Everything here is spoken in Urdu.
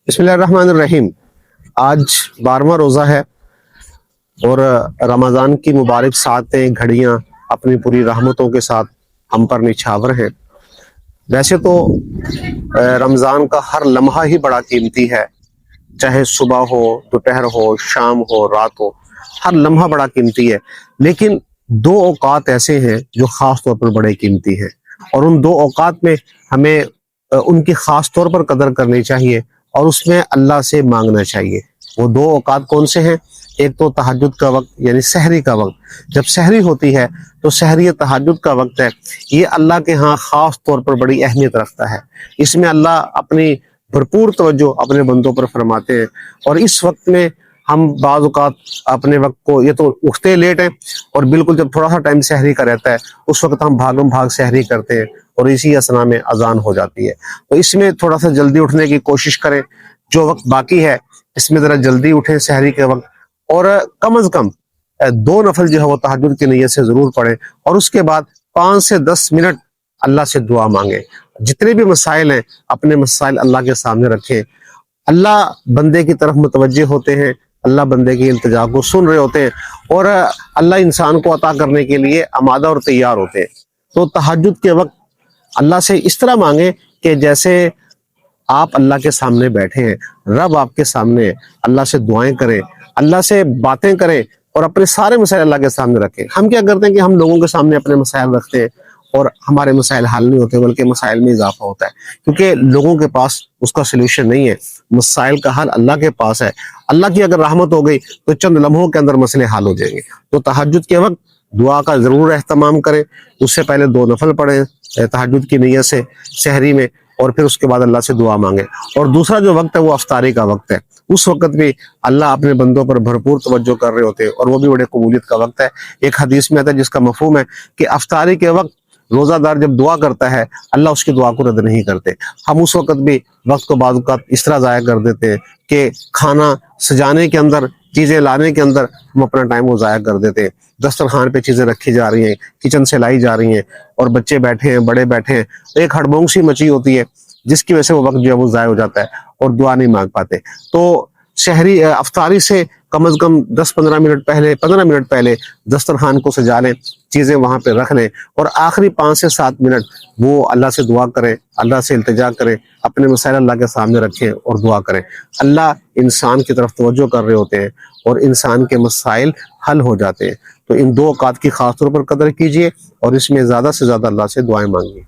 بسم اللہ الرحمن الرحیم۔ آج 12واں روزہ ہے اور رمضان کی مبارک ساعتیں گھڑیاں اپنی پوری رحمتوں کے ساتھ ہم پر نچھاور ہیں۔ ویسے تو رمضان کا ہر لمحہ ہی بڑا قیمتی ہے، چاہے صبح ہو، دوپہر ہو، شام ہو، رات ہو، ہر لمحہ بڑا قیمتی ہے۔ لیکن دو اوقات ایسے ہیں جو خاص طور پر بڑے قیمتی ہیں، اور ان دو اوقات میں ہمیں ان کی خاص طور پر قدر کرنی چاہیے اور اس میں اللہ سے مانگنا چاہیے۔ وہ دو اوقات کون سے ہیں؟ ایک تو تہجد کا وقت یعنی سحری کا وقت، جب سحری ہوتی ہے تو سحری تہجد کا وقت ہے، یہ اللہ کے ہاں خاص طور پر بڑی اہمیت رکھتا ہے۔ اس میں اللہ اپنی بھرپور توجہ اپنے بندوں پر فرماتے ہیں، اور اس وقت میں ہم بعض اوقات اپنے وقت کو، یہ تو اٹھتے لیٹ ہیں، اور بالکل جب تھوڑا سا ٹائم سحری کا رہتا ہے اس وقت ہم بھاگم بھاگ سحری کرتے ہیں اور اسی اسنا میں اذان ہو جاتی ہے۔ تو اس میں تھوڑا سا جلدی اٹھنے کی کوشش کریں، جو وقت باقی ہے اس میں ذرا جلدی اٹھیں سحری کے وقت، اور کم از کم 2 نفل جو ہے وہ تہجد کی نیت سے ضرور پڑھیں، اور اس کے بعد 5 سے 10 منٹ اللہ سے دعا مانگیں۔ جتنے بھی مسائل ہیں اپنے مسائل اللہ کے سامنے رکھیں، اللہ بندے کی طرف متوجہ ہوتے ہیں، اللہ بندے کی التجا کو سن رہے ہوتے ہیں، اور اللہ انسان کو عطا کرنے کے لیے آمادہ اور تیار ہوتے ہیں۔ تو تہجد کے وقت اللہ سے اس طرح مانگیں کہ جیسے آپ اللہ کے سامنے بیٹھے ہیں، رب آپ کے سامنے ہے، اللہ سے دعائیں کریں، اللہ سے باتیں کریں، اور اپنے سارے مسائل اللہ کے سامنے رکھیں۔ ہم کیا کرتے ہیں کہ ہم لوگوں کے سامنے اپنے مسائل رکھتے ہیں اور ہمارے مسائل حل نہیں ہوتے، بلکہ مسائل میں اضافہ ہوتا ہے، کیونکہ لوگوں کے پاس اس کا سلوشن نہیں ہے۔ مسائل کا حل اللہ کے پاس ہے۔ اللہ کی اگر رحمت ہو گئی تو چند لمحوں کے اندر مسئلے حل ہو جائیں گے۔ تو تہجد کے وقت دعا کا ضرور اہتمام کریں، اس سے پہلے 2 نفل پڑھیں تہجد کی نیت سے سحری میں، اور پھر اس کے بعد اللہ سے دعا مانگے۔ اور دوسرا جو وقت ہے وہ افطاری کا وقت ہے، اس وقت بھی اللہ اپنے بندوں پر بھرپور توجہ کر رہے ہوتے ہیں، اور وہ بھی بڑے قبولیت کا وقت ہے۔ ایک حدیث میں آتا ہے جس کا مفہوم ہے کہ افطاری کے وقت روزہ دار جب دعا کرتا ہے اللہ اس کی دعا کو رد نہیں کرتے۔ ہم اس وقت بھی وقت کو بعض اوقات اس طرح ضائع کر دیتے ہیں کہ کھانا سجانے کے اندر، چیزیں لانے کے اندر ہم اپنا ٹائم وہ ضائع کر دیتے ہیں۔ دسترخوان پہ چیزیں رکھی جا رہی ہیں، کچن سے لائی جا رہی ہیں، اور بچے بیٹھے ہیں، بڑے بیٹھے ہیں، ایک ہڑبونگ سی مچی ہوتی ہے جس کی وجہ سے وہ وقت جو ہے وہ ضائع ہو جاتا ہے اور دعا نہیں مانگ پاتے۔ تو شہری افطاری سے کم از کم 10-15 منٹ پہلے، 15 منٹ پہلے دسترخوان کو سجا لیں، چیزیں وہاں پہ رکھ لیں، اور آخری 5 سے 7 منٹ وہ اللہ سے دعا کریں، اللہ سے التجا کریں، اپنے مسائل اللہ کے سامنے رکھیں اور دعا کریں۔ اللہ انسان کی طرف توجہ کر رہے ہوتے ہیں اور انسان کے مسائل حل ہو جاتے ہیں۔ تو ان 2 اوقات کی خاص طور پر قدر کیجیے، اور اس میں زیادہ سے زیادہ اللہ سے دعائیں مانگیے۔